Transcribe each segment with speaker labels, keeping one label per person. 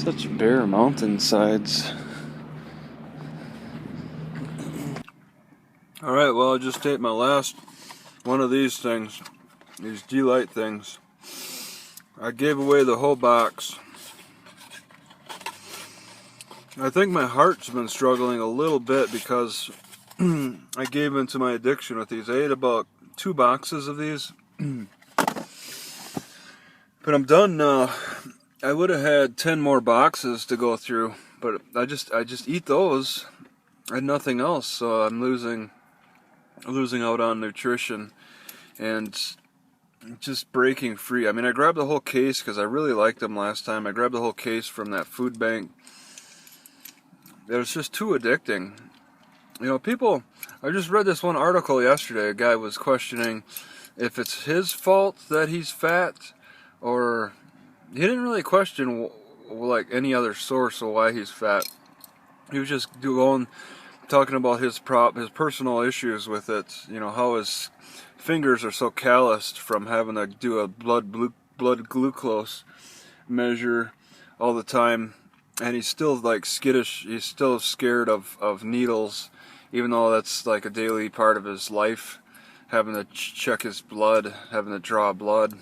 Speaker 1: Such bare mountainsides. Alright, well, I just ate my last one of these things. These G-Lite things. I gave away the whole box. I think my heart's been struggling a little bit because I gave into my addiction with these. I ate about 2 boxes of these. But I'm done now. I would have had 10 more boxes to go through, but I just eat those and nothing else, so I'm losing out on nutrition and just breaking free. I mean, I grabbed the whole case because I really liked them last time. I grabbed the whole case from that food bank. It was just too addicting. You know, people, I just read this one article yesterday. A guy was questioning if it's his fault that he's fat, or he didn't really question like any other source of why he's fat. He was just talking about his personal issues with it. You know, how his fingers are so calloused from having to do a blood glucose measure all the time, and he's still like skittish. He's still scared of needles, even though that's like a daily part of his life, having to check his blood, having to draw blood.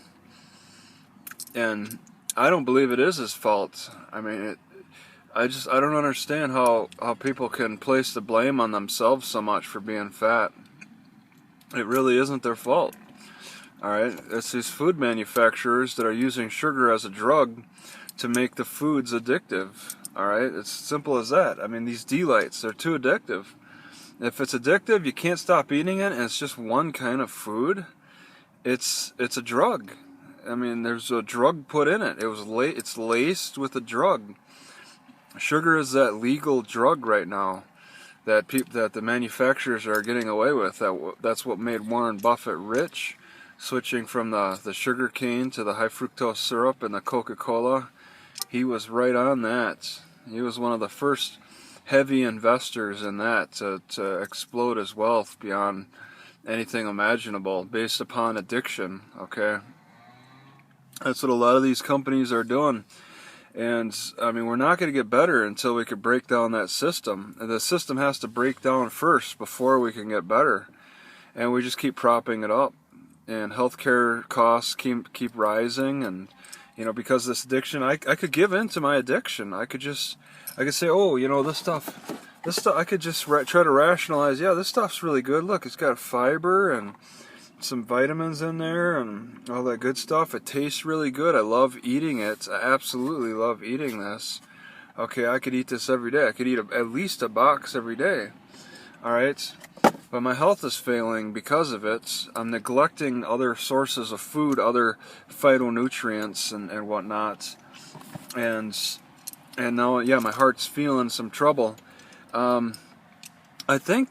Speaker 1: And I don't believe it is his fault. I mean, I don't understand how people can place the blame on themselves so much for being fat. It really isn't their fault. Alright, it's these food manufacturers that are using sugar as a drug to make the foods addictive. Alright, it's simple as that. I mean, these D-lights, they're too addictive. If it's addictive, you can't stop eating it, and it's just one kind of food, it's a drug. I mean, there's a drug put in it. It's laced with a drug. Sugar is that legal drug right now that the manufacturers are getting away with. That's what made Warren Buffett rich, switching from the sugar cane to the high fructose syrup and the Coca-Cola. He was right on that. He was one of the first heavy investors in that to explode his wealth beyond anything imaginable based upon addiction. Okay. That's what a lot of these companies are doing. And, I mean, we're not going to get better until we can break down that system. And the system has to break down first before we can get better. And we just keep propping it up. And healthcare costs keep rising. And, you know, because of this addiction, I could give in to my addiction. I could say, oh, you know, this stuff, I could just try to rationalize, yeah, this stuff's really good. Look, it's got fiber and some vitamins in there and all that good stuff. It tastes really good. I love eating it. I absolutely love eating this. Okay, I could eat this every day. I could eat at least a box every day. Alright? But my health is failing because of it. I'm neglecting other sources of food, other phytonutrients and whatnot. And now, yeah, my heart's feeling some trouble. I think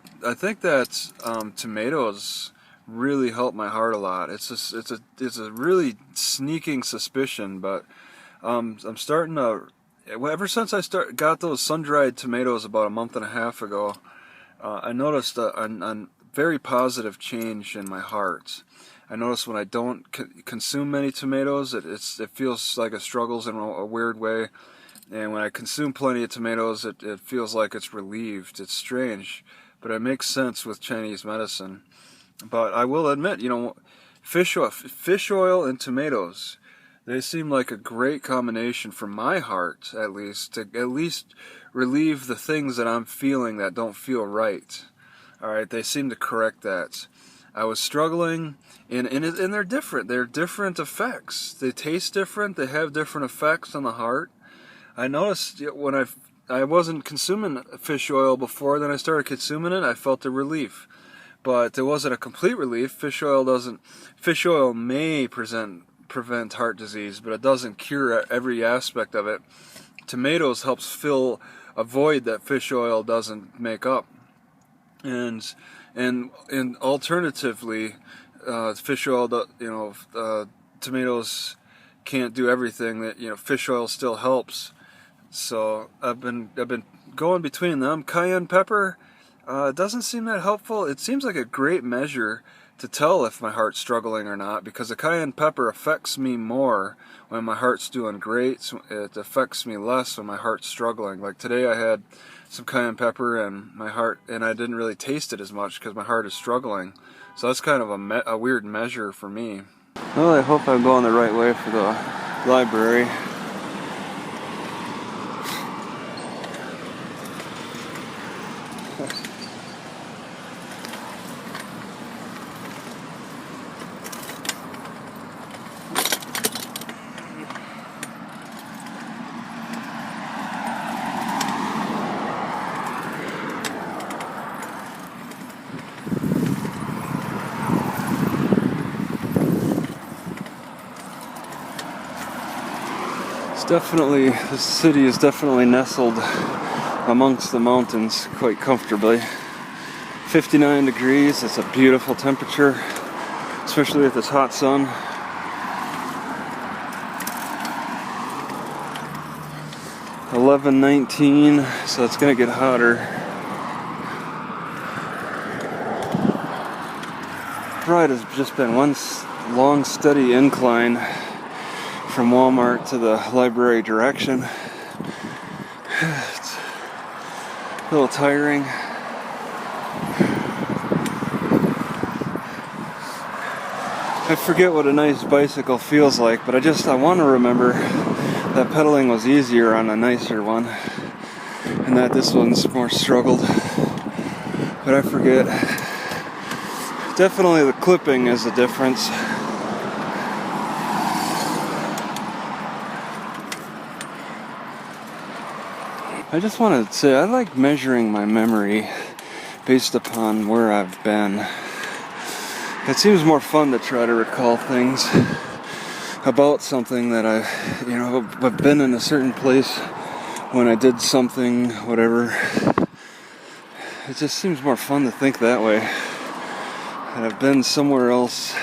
Speaker 1: that tomatoes really helped my heart a lot. It's a really sneaking suspicion, but I'm starting to. Ever since I got those sun-dried tomatoes about a month and a half ago, I noticed a very positive change in my heart. I notice when I don't consume many tomatoes, it feels like it struggles in a weird way, and when I consume plenty of tomatoes, it feels like it's relieved. It's strange, but it makes sense with Chinese medicine. But I will admit, you know, fish oil and tomatoes, they seem like a great combination for my heart, at least, to at least relieve the things that I'm feeling that don't feel right. Alright, they seem to correct that. I was struggling, and they're different. They're different effects. They taste different. They have different effects on the heart. I noticed when I wasn't consuming fish oil before, then I started consuming it, I felt a relief. But it wasn't a complete relief. Fish oil may prevent heart disease, but it doesn't cure every aspect of it. Tomatoes helps fill a void that fish oil doesn't make up. And alternatively, fish oil, tomatoes can't do everything that, you know, fish oil still helps. So I've been going between them. Cayenne pepper, it doesn't seem that helpful. It seems like a great measure tell if my heart's struggling or not, because the cayenne pepper affects me more when my heart's doing great. It affects me less when my heart's struggling. Like today I had some cayenne pepper and my heart, and I didn't really taste it as much because my heart is struggling. So that's kind of a weird measure for me. Well, I hope I'm going the right way for the library. This city is definitely nestled amongst the mountains quite comfortably. 59 degrees, it's a beautiful temperature, especially with this hot sun. $11.19, so it's gonna get hotter. Ride has just been one long steady incline from Walmart to the library direction. It's a little tiring. I forget what a nice bicycle feels like, but I want to remember that pedaling was easier on a nicer one, and that this one's more struggled. But I forget. Definitely the clipping is the difference. I just want to say I like measuring my memory based upon where I've been. It seems more fun to try to recall things about something that I've been in a certain place when I did something, whatever. It just seems more fun to think that way. And I've been somewhere else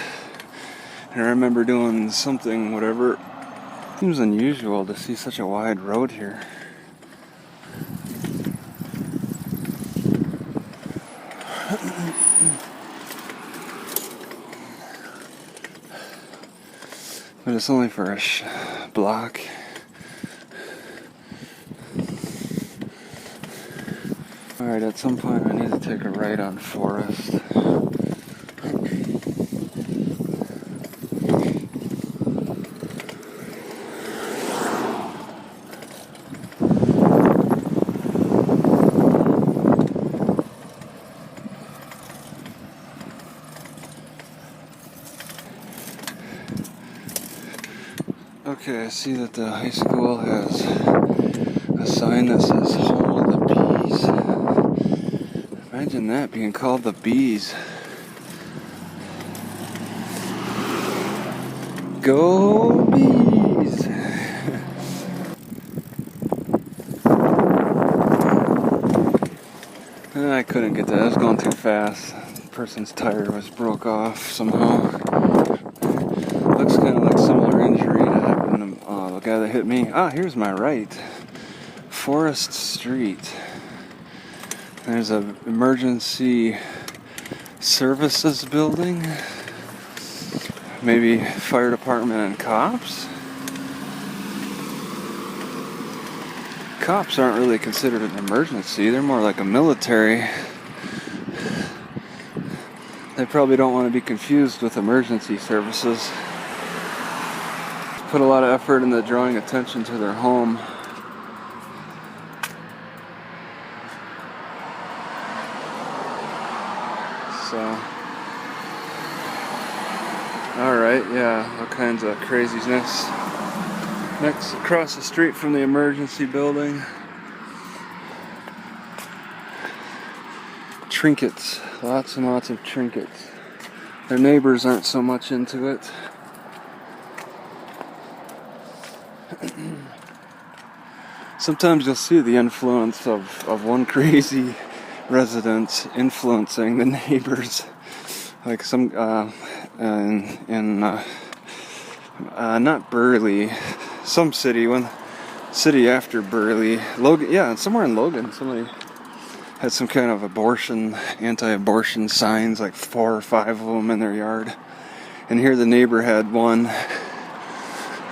Speaker 1: and I remember doing something, whatever. It seems unusual to see such a wide road here. But it's only for a block. Alright, at some point I need to take a right on Forest. Okay, I see that the high school has a sign that says Home of the Bees. Imagine that, being called the Bees. Go Bees! I couldn't get that, I was going too fast. The person's tire was broke off somehow. Looks kind of like similar injury to happen to the guy that hit me. Ah, here's my right. Forest Street. There's an emergency services building. Maybe fire department and cops? Cops aren't really considered an emergency. They're more like a military. They probably don't want to be confused with emergency services. Put a lot of effort into drawing attention to their home. So, alright, yeah, all kinds of craziness. Next, across the street from the emergency building. Trinkets, lots and lots of trinkets. Their neighbors aren't so much into it. Sometimes you'll see the influence of one crazy resident influencing the neighbors. Like some not Burley, some city after Burley, Logan. Yeah, somewhere in Logan, somebody had some kind of anti-abortion signs, like 4 or 5 of them in their yard. And here the neighbor had one.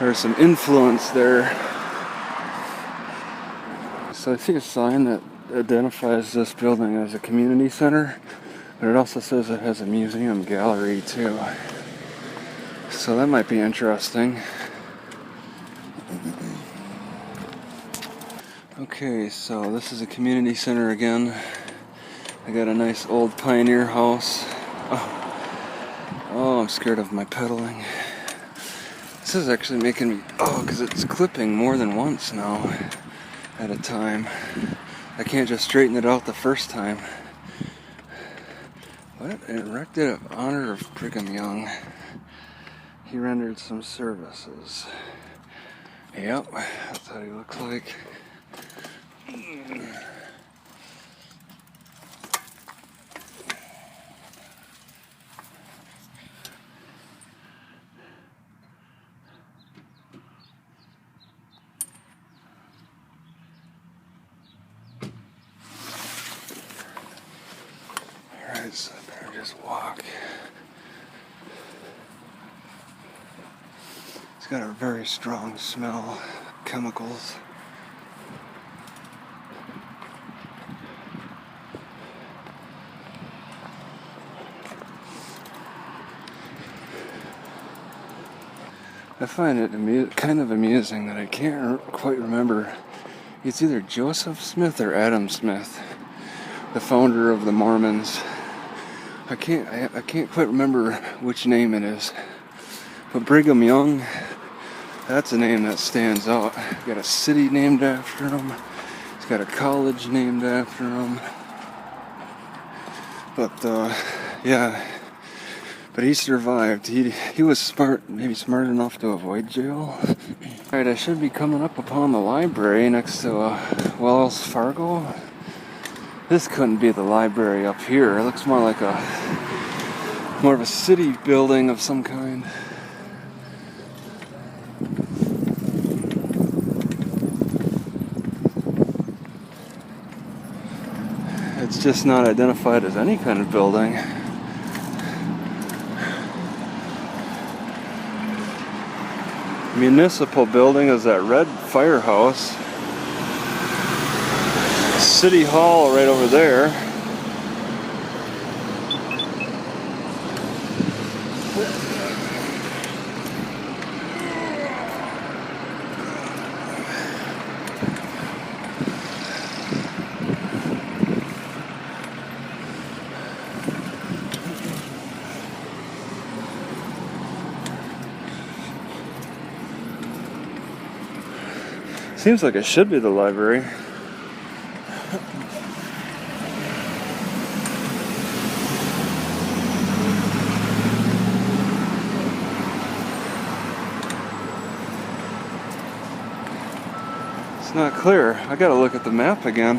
Speaker 1: There's some influence there. So I see a sign that identifies this building as a community center, but it also says it has a museum gallery too. So that might be interesting. Okay, so this is a community center again. I got a nice old pioneer house. Oh, I'm scared of my pedaling. This is actually making me, because it's clipping more than once now at a time. I can't just straighten it out the first time. What? Erected in honor of Brigham Young. He rendered some services. Yep, that's what he looks like. Alright, so I better just walk. It's got a very strong smell, chemicals. I find it kind of amusing that I can't quite remember. It's either Joseph Smith or Adam Smith, the founder of the Mormons. I can't quite remember which name it is. But Brigham Young, that's a name that stands out. He's got a city named after him. He's got a college named after him. But yeah. But he survived. He was smart, maybe smart enough to avoid jail. Alright, I should be coming up upon the library next to Wells Fargo. This couldn't be the library up here. It looks more like more of a city building of some kind. It's just not identified as any kind of building. Municipal building is that red firehouse. City Hall right over there. Seems like it should be the library. It's not clear. I gotta look at the map again.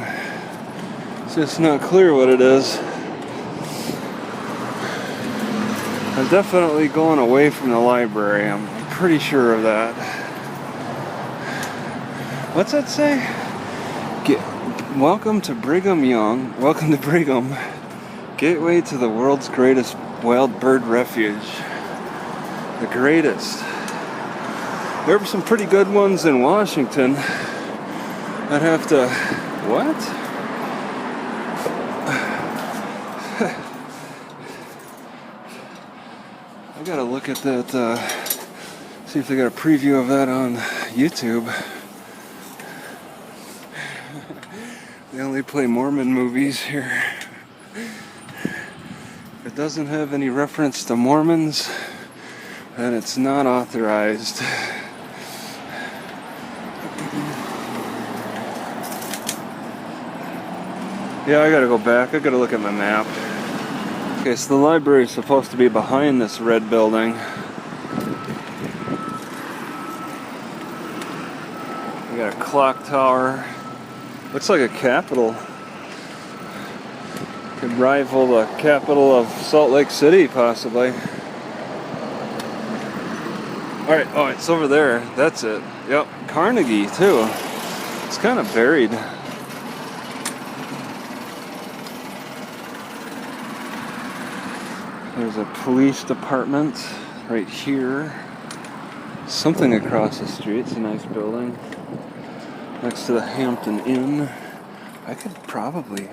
Speaker 1: It's just not clear what it is. I'm definitely going away from the library. I'm pretty sure of that. What's that say? Welcome to Brigham Young. Welcome to Brigham. Gateway to the world's greatest wild bird refuge. The greatest. There were some pretty good ones in Washington. I'd have to... What? I gotta look at that, see if they got a preview of that on YouTube. They only play Mormon movies here. If it doesn't have any reference to Mormons, then it's not authorized. Yeah, I gotta go back. I gotta look at my map. Okay, so the library is supposed to be behind this red building. We got a clock tower. Looks like a capitol. Could rival the capital of Salt Lake City, possibly. Alright, oh, it's over there. That's it. Yep, Carnegie, too. It's kind of buried. There's a police department right here. Something across the street. It's a nice building next to the Hampton Inn. I could probably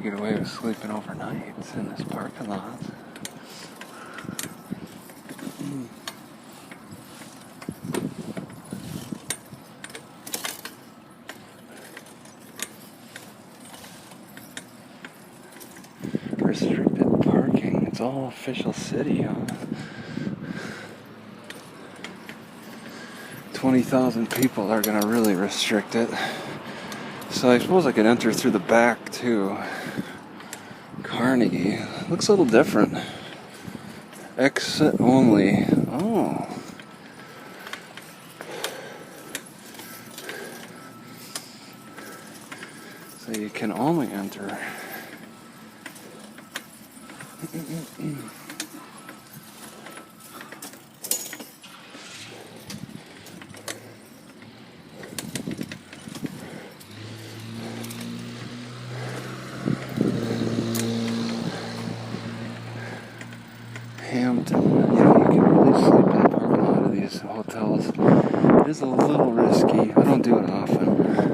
Speaker 1: get away with sleeping overnight in this parking lot. Restricted parking. It's all official city, huh? 20,000 people are gonna really restrict it. So I suppose I could enter through the back too. Carnegie. Looks a little different. Exit only. Oh. So you can only enter. Hampton. Yeah, you can really sleep in the parking lot of these hotels. It is a little risky. I don't do it often.